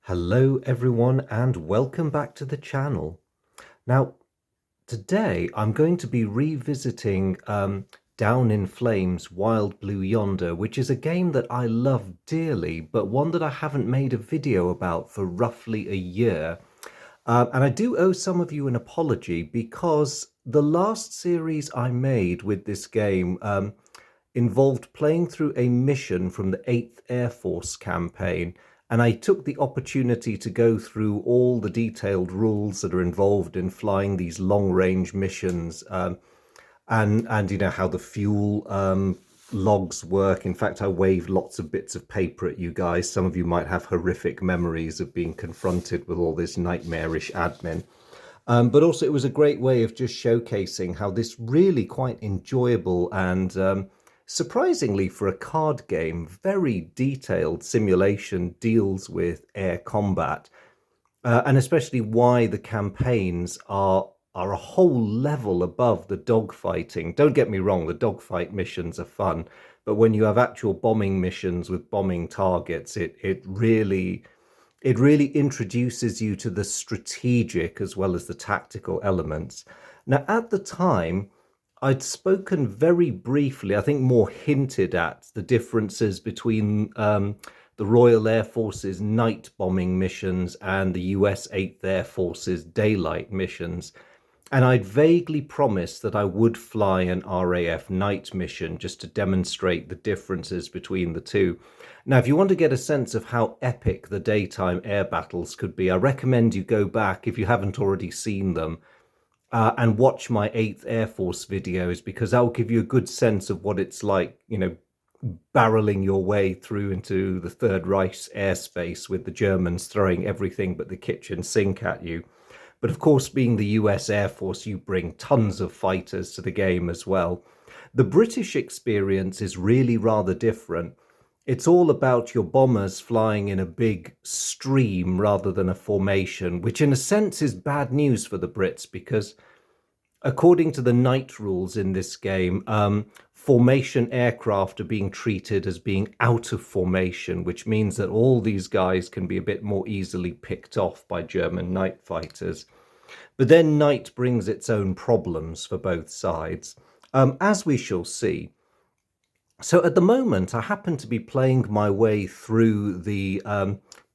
Hello everyone and welcome back to the channel. Now, today I'm going to be revisiting Down in Flames Wild Blue Yonder, which is a game that I love dearly, but one that I haven't made a video about for roughly a year. And I do owe some of you an apology because the last series I made with this game involved playing through a mission from the 8th Air Force campaign. And I took the opportunity to go through all the detailed rules that are involved in flying these long range missions, and you know how the fuel logs work. In fact, I waved lots of bits of paper at you guys. Some of you might have horrific memories of being confronted with all this nightmarish admin. But also, it was a great way of just showcasing how this really quite enjoyable and surprisingly for a card game, very detailed simulation deals with air combat, and especially why the campaigns are a whole level above the dogfighting. Don't get me wrong, the dogfight missions are fun, but when you have actual bombing missions with bombing targets, it really introduces you to the strategic as well as the tactical elements. Now, at the time, I'd spoken very briefly, I think more hinted at the differences between the Royal Air Force's night bombing missions and the US 8th Air Force's daylight missions. And I'd vaguely promised that I would fly an RAF night mission just to demonstrate the differences between the two. Now, if you want to get a sense of how epic the daytime air battles could be, I recommend you go back, if you haven't already seen them, and watch my 8th Air Force videos, because that will give you a good sense of what it's like, barreling your way through into the Third Reich's airspace with the Germans throwing everything but the kitchen sink at you. But of course, being the US Air Force, you bring tons of fighters to the game as well. The British experience is really rather different. It's all about your bombers flying in a big stream rather than a formation, which in a sense is bad news for the Brits because according to the night rules in this game, formation aircraft are being treated as being out of formation, which means that all these guys can be a bit more easily picked off by German night fighters. But then night brings its own problems for both sides, as we shall see. So at the moment, I happen to be playing my way through the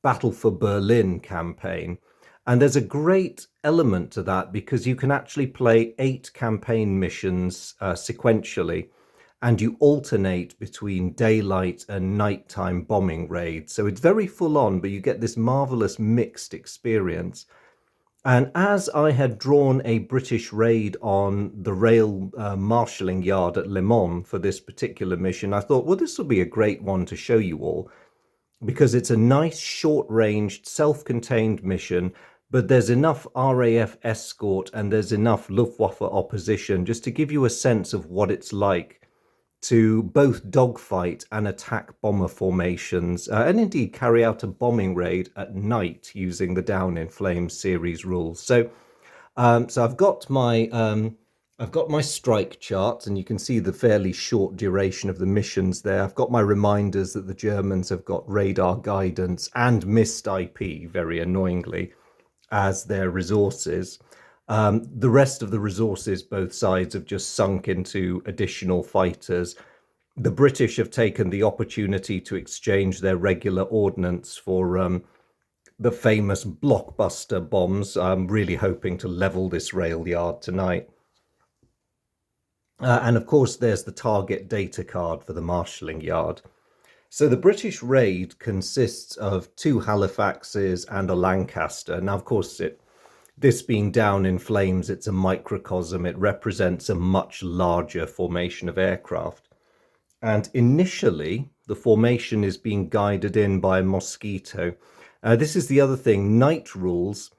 Battle for Berlin campaign. And there's a great element to that because you can actually play 8 campaign missions sequentially, and you alternate between daylight and nighttime bombing raids. So it's very full on, but you get this marvelous mixed experience. And as I had drawn a British raid on the rail marshalling yard at Le Mans for this particular mission, I thought, well, this will be a great one to show you all because it's a nice short-ranged, self-contained mission, but there's enough RAF escort and there's enough Luftwaffe opposition just to give you a sense of what it's like to both dogfight and attack bomber formations, and indeed carry out a bombing raid at night using the Down in Flames series rules. So I've got my strike chart, and you can see the fairly short duration of the missions there. I've got my reminders that the Germans have got radar guidance and missed IP, very annoyingly, as their resources. The rest of the resources, both sides have just sunk into additional fighters. The British have taken the opportunity to exchange their regular ordnance for the famous blockbuster bombs. I'm really hoping to level this rail yard tonight. And of course, there's the target data card for the marshalling yard. So the British raid consists of 2 Halifaxes and a Lancaster. Now, of course, this being Down in Flames, it's a microcosm. It represents a much larger formation of aircraft. And initially, the formation is being guided in by a Mosquito. This is the other thing, night rules.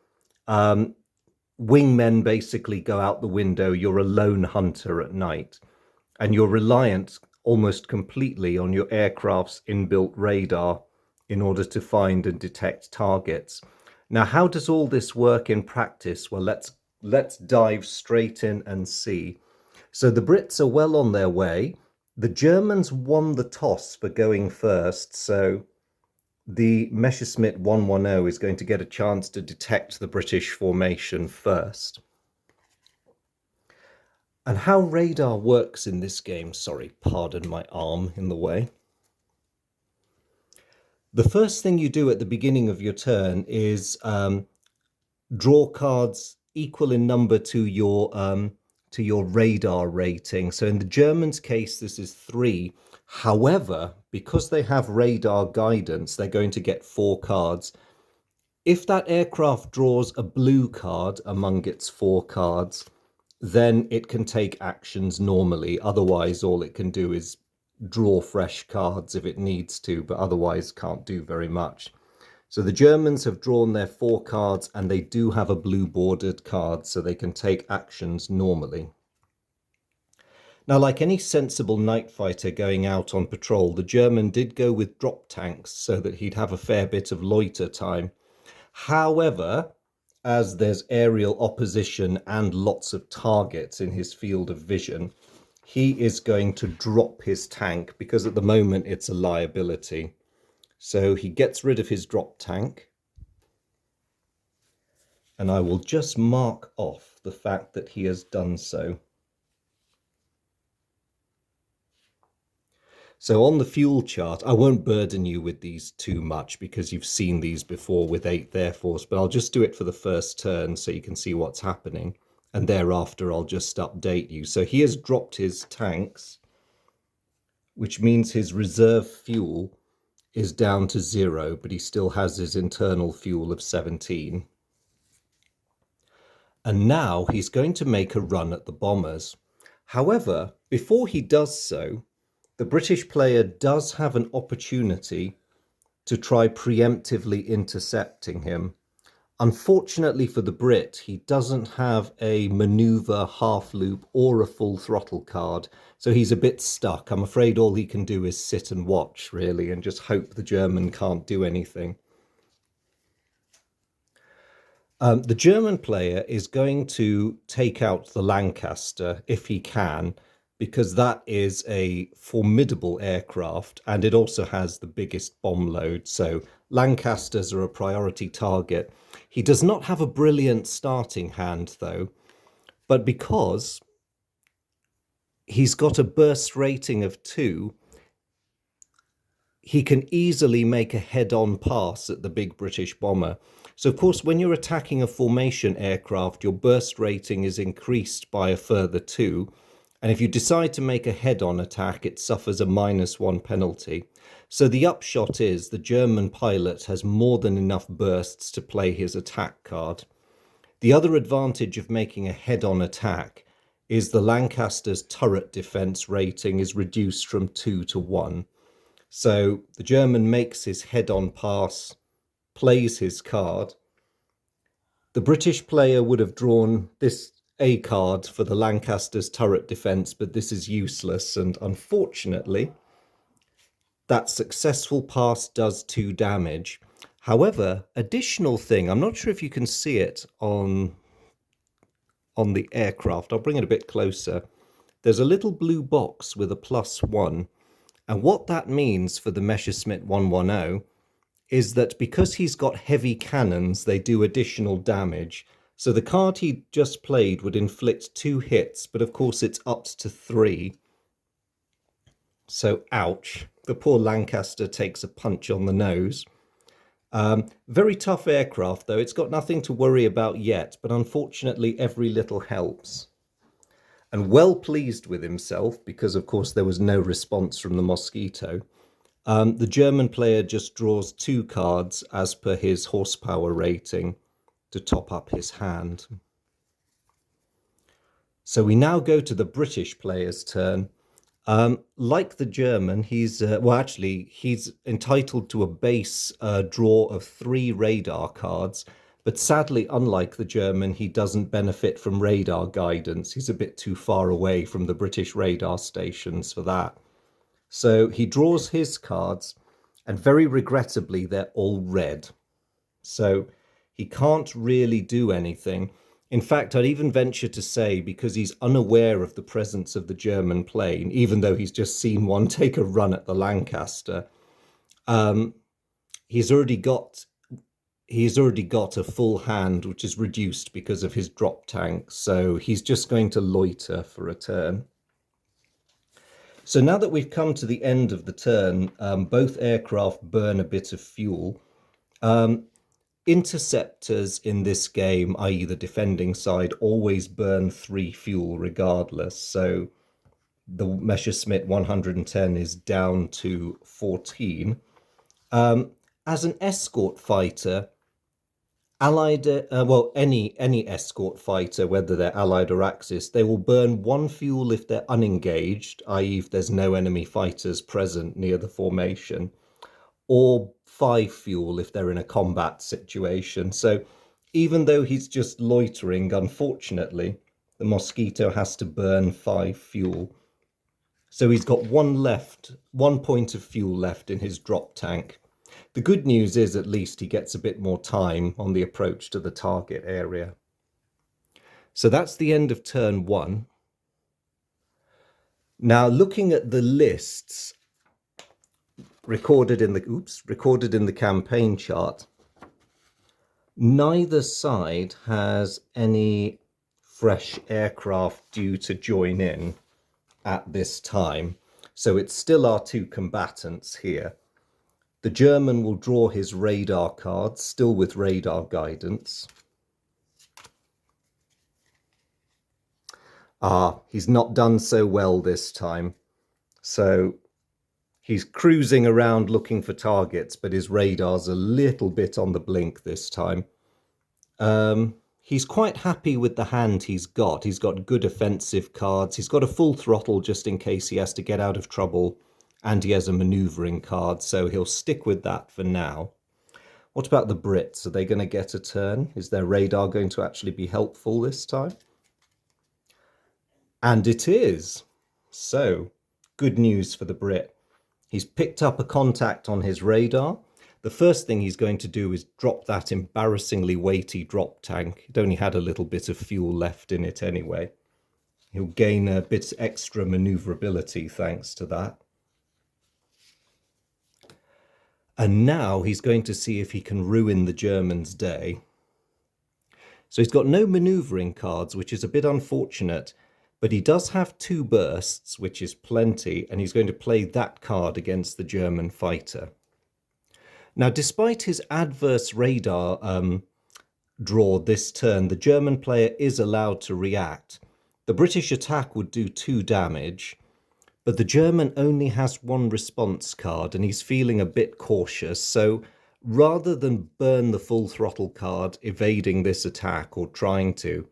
Wingmen basically go out the window. You're a lone hunter at night, and you're reliant almost completely on your aircraft's inbuilt radar in order to find and detect targets. Now, how does all this work in practice? Well, let's dive straight in and see. So the Brits are well on their way. The Germans won the toss for going first, so the Messerschmitt 110 is going to get a chance to detect the British formation first. And how radar works in this game, sorry, pardon my arm in the way. The first thing you do at the beginning of your turn is draw cards equal in number to your radar rating. So in the Germans' case, this is 3. However, because they have radar guidance, they're going to get 4 cards. If that aircraft draws a blue card among its 4 cards, then it can take actions normally. Otherwise, all it can do is draw fresh cards if it needs to, but otherwise can't do very much. So the Germans have drawn their 4 cards, and they do have a blue bordered card, so they can take actions normally. Now, like any sensible night fighter going out on patrol, the German did go with drop tanks so that he'd have a fair bit of loiter time. However, as there's aerial opposition and lots of targets in his field of vision, he is going to drop his tank because at the moment it's a liability. So he gets rid of his drop tank. And I will just mark off the fact that he has done so. So on the fuel chart, I won't burden you with these too much because you've seen these before with 8th Air Force, but I'll just do it for the first turn so you can see what's happening. And thereafter, I'll just update you. So he has dropped his tanks, which means his reserve fuel is down to 0, but he still has his internal fuel of 17. And now he's going to make a run at the bombers. However, before he does so, the British player does have an opportunity to try preemptively intercepting him. Unfortunately for the Brit, he doesn't have a maneuver, half loop, or a full throttle card, so he's a bit stuck. I'm afraid all he can do is sit and watch, really, and just hope the German can't do anything. The German player is going to take out the Lancaster if he can, because that is a formidable aircraft and it also has the biggest bomb load. So Lancasters are a priority target. He does not have a brilliant starting hand, though, but because he's got a burst rating of 2, he can easily make a head-on pass at the big British bomber. So, of course, when you're attacking a formation aircraft, your burst rating is increased by a further 2. And if you decide to make a head-on attack, it suffers a -1 penalty. So the upshot is the German pilot has more than enough bursts to play his attack card. The other advantage of making a head-on attack is the Lancaster's turret defense rating is reduced from 2 to 1. So the German makes his head-on pass, plays his card. The British player would have drawn this A card for the Lancaster's turret defense, but this is useless, and unfortunately, that successful pass does 2 damage. However, additional thing, I'm not sure if you can see it on the aircraft. I'll bring it a bit closer. There's a little blue box with a +1, and what that means for the Messerschmitt 110 is that because he's got heavy cannons, they do additional damage. So the card he just played would inflict 2 hits, but of course it's upped to 3. So ouch. The poor Lancaster takes a punch on the nose. Very tough aircraft, though. It's got nothing to worry about yet, but unfortunately every little helps. And well pleased with himself, because of course there was no response from the Mosquito, the German player just draws 2 cards as per his horsepower rating to top up his hand. So we now go to the British player's turn. Like the German, he's entitled to a base draw of 3 radar cards, but sadly, unlike the German, he doesn't benefit from radar guidance. He's a bit too far away from the British radar stations for that. So he draws his cards, and very regrettably, they're all red. So he can't really do anything. In fact, I'd even venture to say, because he's unaware of the presence of the German plane, even though he's just seen one take a run at the Lancaster, he's already got he's already got a full hand, which is reduced because of his drop tank. So he's just going to loiter for a turn. So now that we've come to the end of the turn, both aircraft burn a bit of fuel. Interceptors in this game, i.e. the defending side, always burn 3 fuel regardless. So the Messerschmitt 110 is down to 14. As an escort fighter, Allied, any escort fighter, whether they're Allied or Axis, they will burn 1 fuel if they're unengaged, i.e. if there's no enemy fighters present near the formation, or 5 fuel if they're in a combat situation. So even though he's just loitering, unfortunately, the Mosquito has to burn 5 fuel. So he's got 1 point of fuel left in his drop tank. The good news is at least he gets a bit more time on the approach to the target area. So that's the end of turn 1. Now looking at the lists recorded in the campaign chart, neither side has any fresh aircraft due to join in at this time. So it's still our 2 combatants here. The German will draw his radar cards, still with radar guidance. He's not done so well this time. So he's cruising around looking for targets, but his radar's a little bit on the blink this time. He's quite happy with the hand he's got. He's got good offensive cards. He's got a full throttle just in case he has to get out of trouble. And he has a manoeuvring card, so he'll stick with that for now. What about the Brits? Are they going to get a turn? Is their radar going to actually be helpful this time? And it is. So, good news for the Brit. He's picked up a contact on his radar. The first thing he's going to do is drop that embarrassingly weighty drop tank. It only had a little bit of fuel left in it anyway. He'll gain a bit extra maneuverability thanks to that. And now he's going to see if he can ruin the Germans' day. So he's got no manoeuvring cards, which is a bit unfortunate, but he does have 2 bursts, which is plenty, and he's going to play that card against the German fighter. Now, despite his adverse radar draw this turn, the German player is allowed to react. The British attack would do 2 damage, but the German only has 1 response card and he's feeling a bit cautious. So rather than burn the full throttle card, evading this attack or trying to,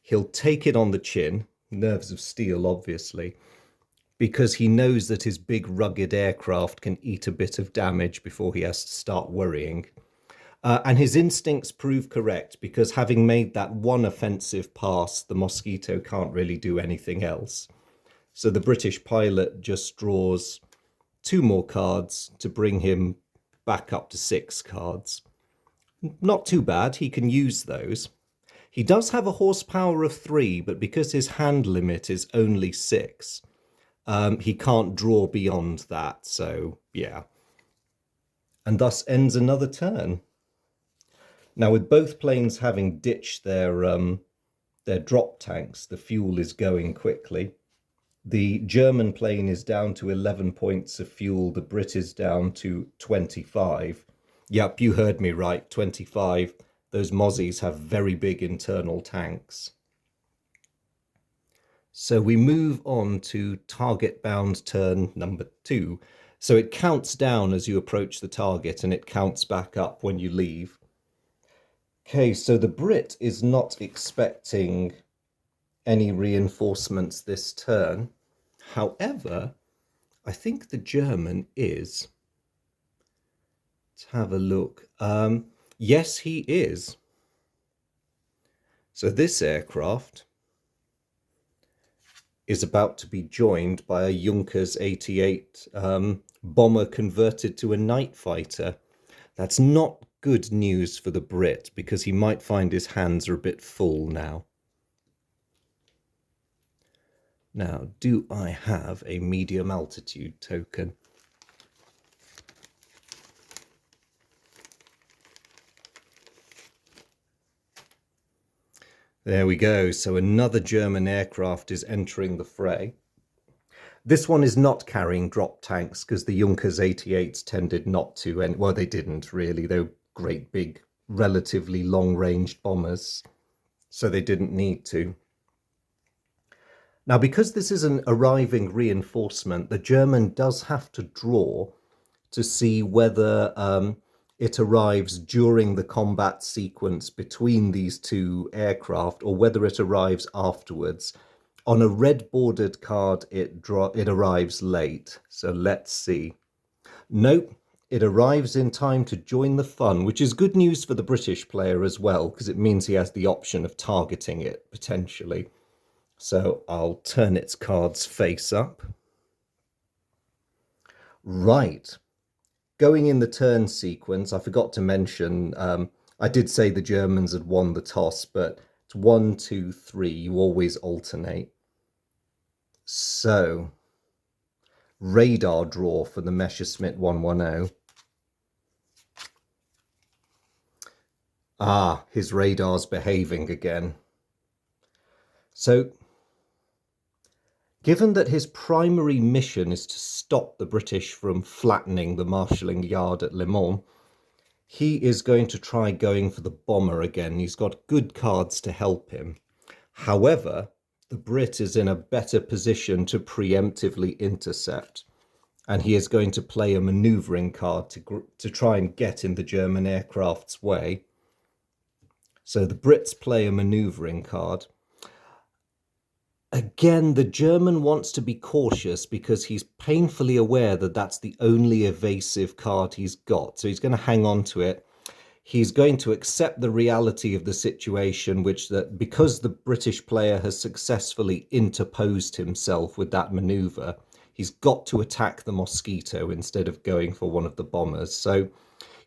he'll take it on the chin, nerves of steel obviously, because he knows that his big rugged aircraft can eat a bit of damage before he has to start worrying. And his instincts prove correct, because having made that 1 offensive pass, the Mosquito can't really do anything else. So the British pilot just draws 2 more cards to bring him back up to 6 cards. Not too bad, he can use those. He does have a horsepower of 3, but because his hand limit is only 6, he can't draw beyond that, so yeah. And thus ends another turn. Now, with both planes having ditched their drop tanks, the fuel is going quickly. The German plane is down to 11 points of fuel. The Brit is down to 25. Yep, you heard me right, 25. Those Mozzies have very big internal tanks. So we move on to target-bound turn number 2. So it counts down as you approach the target and it counts back up when you leave. Okay, so the Brit is not expecting any reinforcements this turn. However, I think the German is. Let's have a look. Yes, he is. So this aircraft is about to be joined by a Junkers 88 bomber converted to a night fighter. That's not good news for the Brit, because he might find his hands are a bit full now. Now, do I have a medium altitude token? There we go. So another German aircraft is entering the fray. This one is not carrying drop tanks because the Junkers 88s tended not to, and well, they didn't really. They were great big, relatively long-range bombers, so they didn't need to. Now, because this is an arriving reinforcement, the German does have to draw to see whether it arrives during the combat sequence between these two aircraft or whether it arrives afterwards. On a red bordered card, it arrives late. So let's see. Nope, it arrives in time to join the fun, which is good news for the British player as well, because it means he has the option of targeting it potentially. So I'll turn its cards face up. Right. Going in the turn sequence, I forgot to mention, I did say the Germans had won the toss, but it's 1, 2, 3. You always alternate. So, radar draw for the Messerschmitt 110. Ah, his radar's behaving again. So, given that his primary mission is to stop the British from flattening the marshalling yard at Le Mans, he is going to try going for the bomber again. He's got good cards to help him. However, the Brit is in a better position to preemptively intercept, and he is going to play a manoeuvring card to try and get in the German aircraft's way. So the Brits play a manoeuvring card. Again, the German wants to be cautious because he's painfully aware that that's the only evasive card he's got. So he's going to hang on to it. He's going to accept the reality of the situation, which that because the British player has successfully interposed himself with that maneuver, he's got to attack the Mosquito instead of going for one of the bombers. So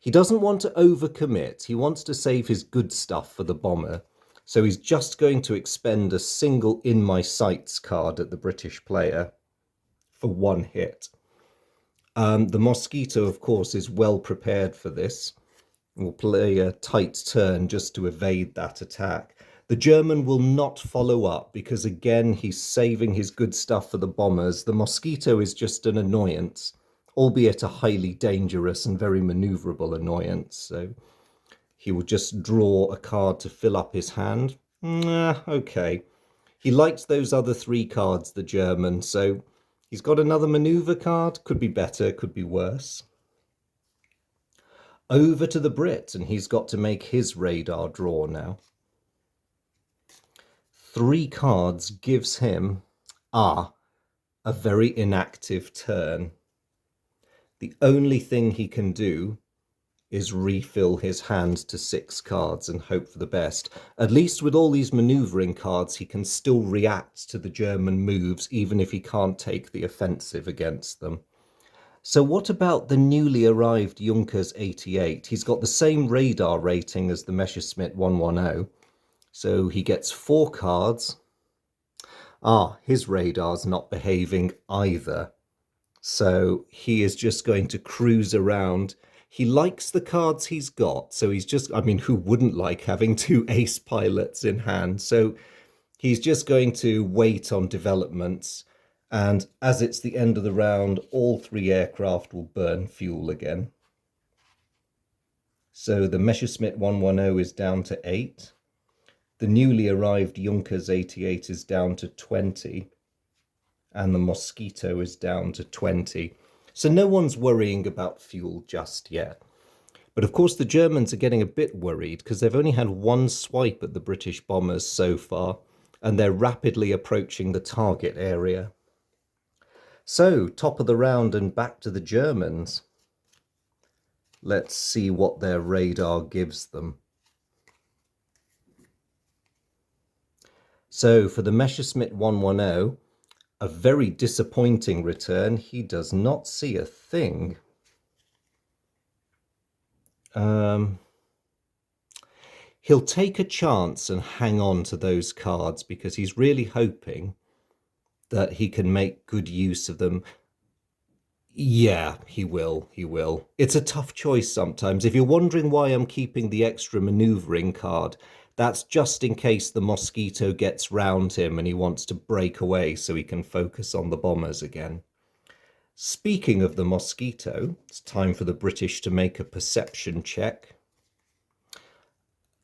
he doesn't want to overcommit. He wants to save his good stuff for the bomber. So he's just going to expend a single in my sights card at the British player for one hit. The Mosquito, of course, is well prepared for this. Will play a tight turn just to evade that attack. The German will not follow up because, again, he's saving his good stuff for the bombers. The Mosquito is just an annoyance, albeit a highly dangerous and very maneuverable annoyance. So he will just draw a card to fill up his hand. Okay. He likes those other 3 cards, the German, so he's got another maneuver card. Could be better, could be worse. Over to the Brit, and he's got to make his radar draw now. 3 cards gives him, a very inactive turn. The only thing he can do is refill his hand to 6 cards and hope for the best. At least with all these manoeuvring cards, he can still react to the German moves, even if he can't take the offensive against them. So what about the newly arrived Junkers 88? He's got the same radar rating as the Messerschmitt 110. So he gets 4 cards. His radar's not behaving either. So he is just going to cruise around. He likes the cards he's got, so he's just, I mean, who wouldn't like having 2 ace pilots in hand? So he's just going to wait on developments, and as it's the end of the round, all 3 aircraft will burn fuel again. So the Messerschmitt 110 is down to 8. The newly arrived Junkers 88 is down to 20. And the Mosquito is down to 20. So no one's worrying about fuel just yet. But of course the Germans are getting a bit worried because they've only had 1 swipe at the British bombers so far, and they're rapidly approaching the target area. So, top of the round and back to the Germans. Let's see what their radar gives them. So for the Messerschmitt 110, a very disappointing return. He does not see a thing. He'll take a chance and hang on to those cards because he's really hoping that he can make good use of them. Yeah, he will. He will. It's a tough choice sometimes. If you're wondering why I'm keeping the extra maneuvering card, that's just in case the mosquito gets round him and he wants to break away so he can focus on the bombers again. Speaking of the mosquito, it's time for the British to make a perception check.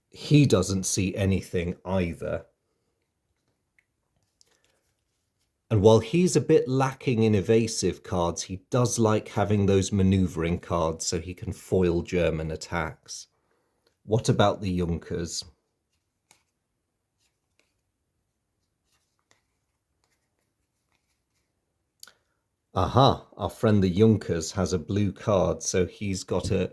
He doesn't see anything either. And while he's a bit lacking in evasive cards, he does like having those maneuvering cards so he can foil German attacks. What about the Junkers? Aha, our friend the Junkers has a blue card, so he's got a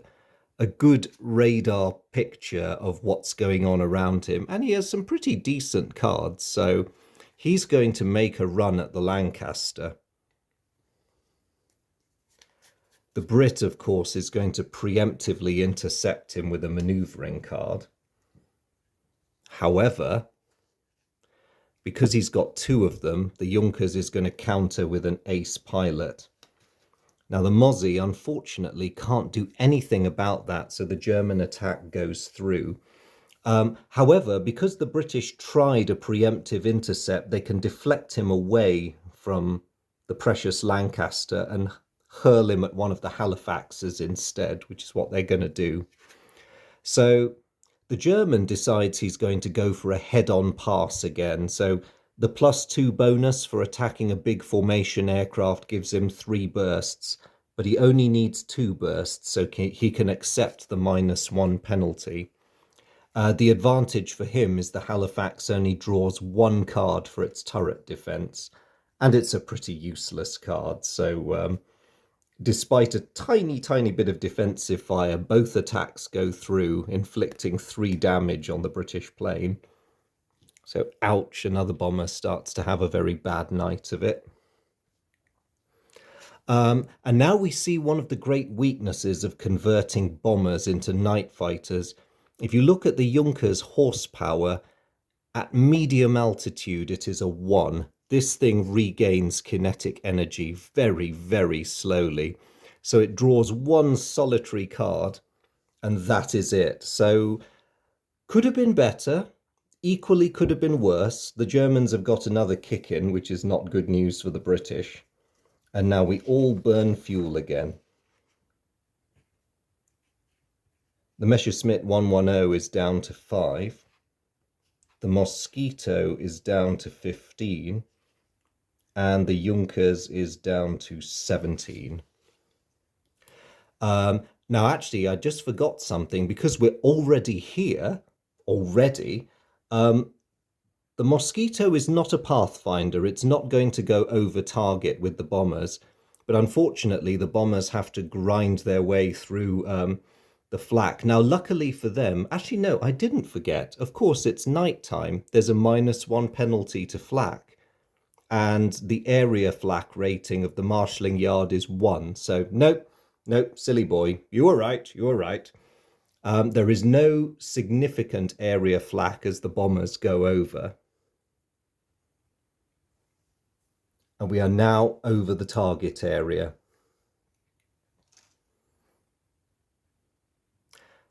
good radar picture of what's going on around him, and he has some pretty decent cards, so he's going to make a run at the Lancaster. The Brit, of course, is going to preemptively intercept him with a maneuvering card. However, because he's got two of them, the Junkers is going to counter with an ace pilot. Now, the Mozzie, unfortunately, can't do anything about that, so the German attack goes through. However, because the British tried a preemptive intercept, they can deflect him away from the precious Lancaster and hurl him at one of the Halifaxes instead, which is what they're going to do. So the German decides he's going to go for a head-on pass again. So the +2 bonus for attacking a big formation aircraft gives him 3 bursts, but he only needs 2 bursts, so he can accept the -1 penalty. The advantage for him is the Halifax only draws 1 card for its turret defense, and it's a pretty useless card. So despite a tiny, tiny bit of defensive fire, both attacks go through, inflicting 3 damage on the British plane. So ouch, another bomber starts to have a very bad night of it. And now we see one of the great weaknesses of converting bombers into night fighters. If you look at the Junkers horsepower, at medium altitude it is a 1. This thing regains kinetic energy very, very slowly. So it draws 1 solitary card, and that is it. So could have been better, equally could have been worse. The Germans have got another kick in, which is not good news for the British. And now we all burn fuel again. The Messerschmitt 110 is down to 5. The Mosquito is down to 15. And the Junkers is down to 17. Now, actually, I just forgot something. Because we're already here, the Mosquito is not a pathfinder. It's not going to go over target with the bombers. But unfortunately, the bombers have to grind their way through the flak. Now, luckily for them, actually, no, I didn't forget. Of course, it's nighttime. There's a -1 penalty to flak. And the area flak rating of the marshalling yard is 1. So, nope, silly boy. You were right. There is no significant area flak as the bombers go over. And we are now over the target area.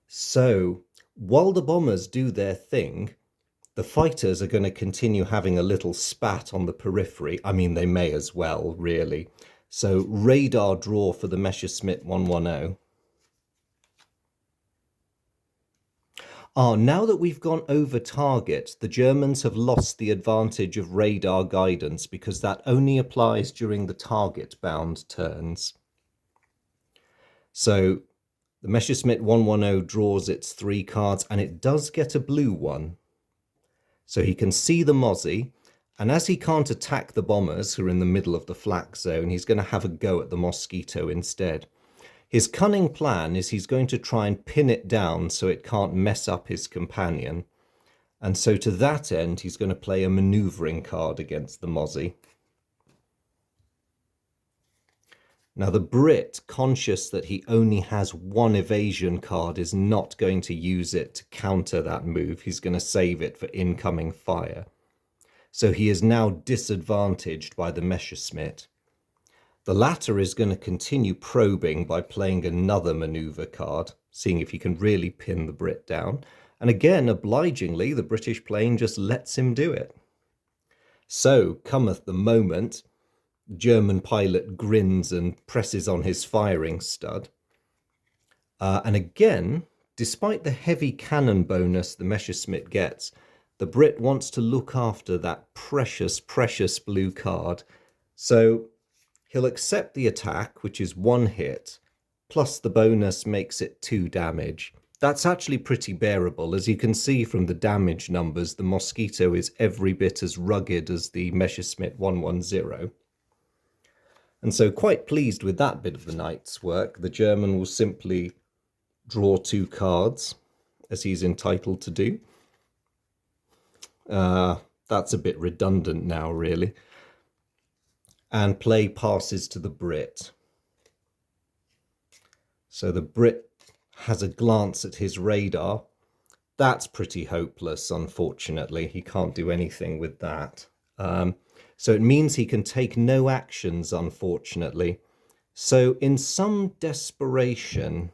So, while the bombers do their thing, the fighters are going to continue having a little spat on the periphery. I mean, they may as well, really. So, radar draw for the Messerschmitt 110. Now that we've gone over target, the Germans have lost the advantage of radar guidance because that only applies during the target-bound turns. So the Messerschmitt 110 draws its 3 cards, and it does get a blue one. So he can see the Mozzie, and as he can't attack the bombers who are in the middle of the flak zone, he's going to have a go at the Mosquito instead. His cunning plan is he's going to try and pin it down so it can't mess up his companion. And so to that end, he's going to play a maneuvering card against the Mozzie. Now the Brit, conscious that he only has 1 evasion card, is not going to use it to counter that move. He's going to save it for incoming fire. So he is now disadvantaged by the Messerschmitt. The latter is going to continue probing by playing another maneuver card, seeing if he can really pin the Brit down. And again, obligingly, the British plane just lets him do it. So cometh the moment. German pilot grins and presses on his firing stud. And again, despite the heavy cannon bonus the Messerschmitt gets, the Brit wants to look after that precious, precious blue card. So he'll accept the attack, which is 1 hit, plus the bonus makes it 2 damage. That's actually pretty bearable. As you can see from the damage numbers, the Mosquito is every bit as rugged as the Messerschmitt 110. And so quite pleased with that bit of the knight's work. The German will simply draw 2 cards, as he's entitled to do. That's a bit redundant now, really. And play passes to the Brit. So the Brit has a glance at his radar. That's pretty hopeless, unfortunately. He can't do anything with that. So it means he can take no actions, unfortunately. So in some desperation,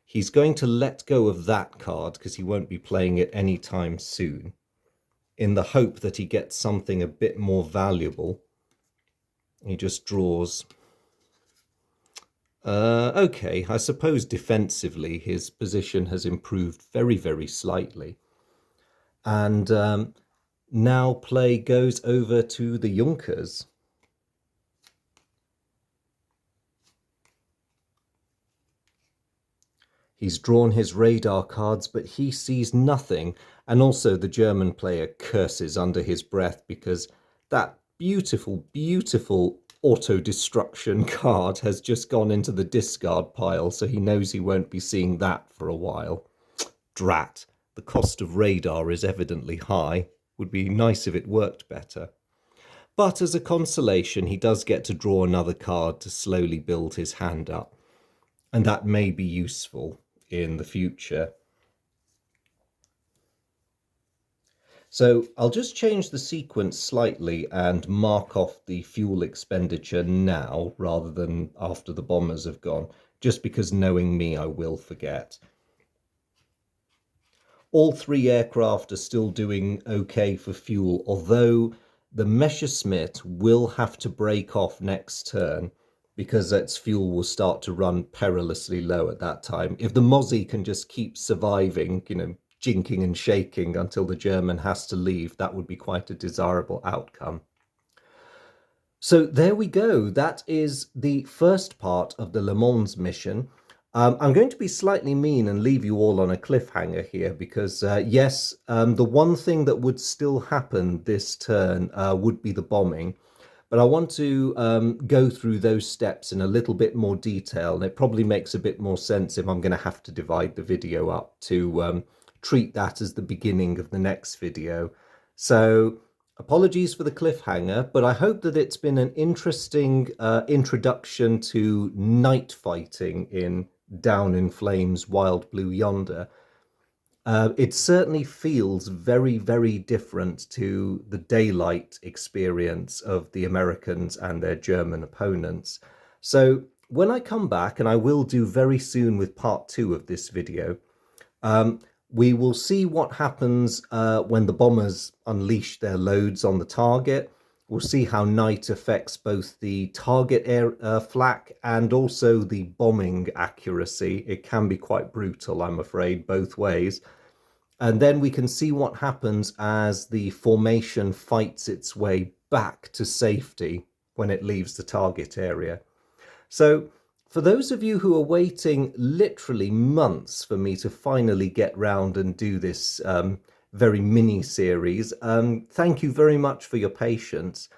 he's going to let go of that card because he won't be playing it anytime soon, in the hope that he gets something a bit more valuable. He just draws. Okay, I suppose defensively his position has improved very, very slightly. And now play goes over to the Junkers. He's drawn his radar cards, but he sees nothing. And also the German player curses under his breath because that beautiful, beautiful auto-destruction card has just gone into the discard pile, so he knows he won't be seeing that for a while. Drat, the cost of radar is evidently high. Would be nice if it worked better. But as a consolation, he does get to draw another card to slowly build his hand up. And that may be useful in the future. So I'll just change the sequence slightly and mark off the fuel expenditure now rather than after the bombers have gone, just because knowing me, I will forget. All 3 aircraft are still doing okay for fuel, although the Messerschmitt will have to break off next turn because its fuel will start to run perilously low at that time. If the Mozzie can just keep surviving, jinking and shaking until the German has to leave, that would be quite a desirable outcome. So there we go. That is the first part of the Le Mans mission. I'm going to be slightly mean and leave you all on a cliffhanger here because, yes, the one thing that would still happen this turn would be the bombing. But I want to go through those steps in a little bit more detail. And it probably makes a bit more sense if I'm going to have to divide the video up to treat that as the beginning of the next video. So apologies for the cliffhanger, but I hope that it's been an interesting introduction to night fighting in Down in Flames Wild Blue Yonder. It certainly feels very, very different to the daylight experience of the Americans and their German opponents. So when I come back, and I will do very soon with part 2 of this video, we will see what happens when the bombers unleash their loads on the target. We'll see how night affects both the target air flak and also the bombing accuracy. It can be quite brutal, I'm afraid, both ways. And then we can see what happens as the formation fights its way back to safety when it leaves the target area. So for those of you who are waiting literally months for me to finally get round and do this very mini series, thank you very much for your patience.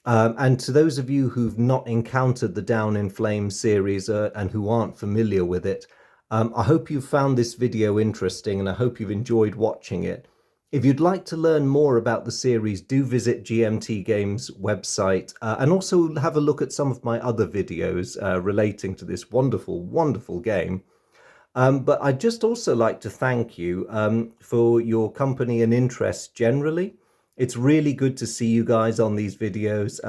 And to those of you who've not encountered the Down in Flames series and who aren't familiar with it, I hope you've found this video interesting and I hope you've enjoyed watching it. If you'd like to learn more about the series, do visit GMT Games' website and also have a look at some of my other videos relating to this wonderful, wonderful game. But I'd just also like to thank you for your company and interest generally. It's really good to see you guys on these videos.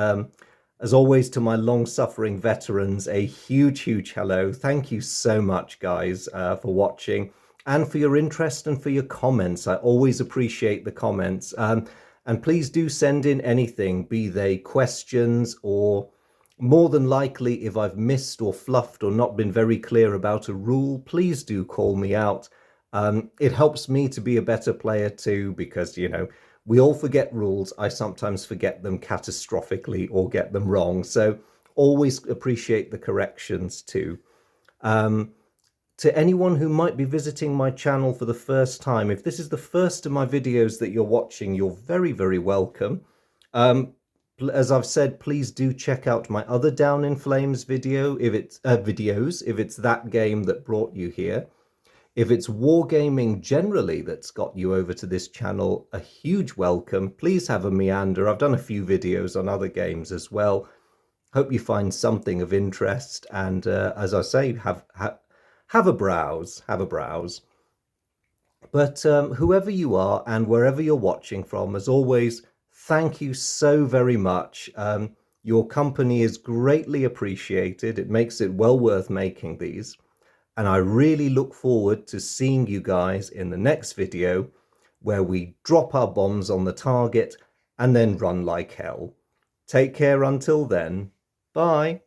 As always, to my long-suffering veterans, a huge hello. Thank you so much, guys, for watching and for your interest and for your comments. I always appreciate the comments. And please do send in anything, be they questions or more than likely, if I've missed or fluffed or not been very clear about a rule, please do call me out. It helps me to be a better player too, because, you know, we all forget rules. I sometimes forget them catastrophically or get them wrong. So always appreciate the corrections too. Um, to anyone who might be visiting my channel for the first time, if this is the first of my videos that you're watching, you're very welcome. As I've said, please do check out my other Down in Flames video if it's videos, if it's that game that brought you here. If it's wargaming generally that's got you over to this channel, a huge welcome. Please have a meander. I've done a few videos on other games as well. Hope you find something of interest. And as I say, have a browse. Have a browse. But whoever you are and wherever you're watching from, as always, thank you so very much. Your company is greatly appreciated. It makes it well worth making these. And I really look forward to seeing you guys in the next video where we drop our bombs on the target and then run like hell. Take care until then. Bye.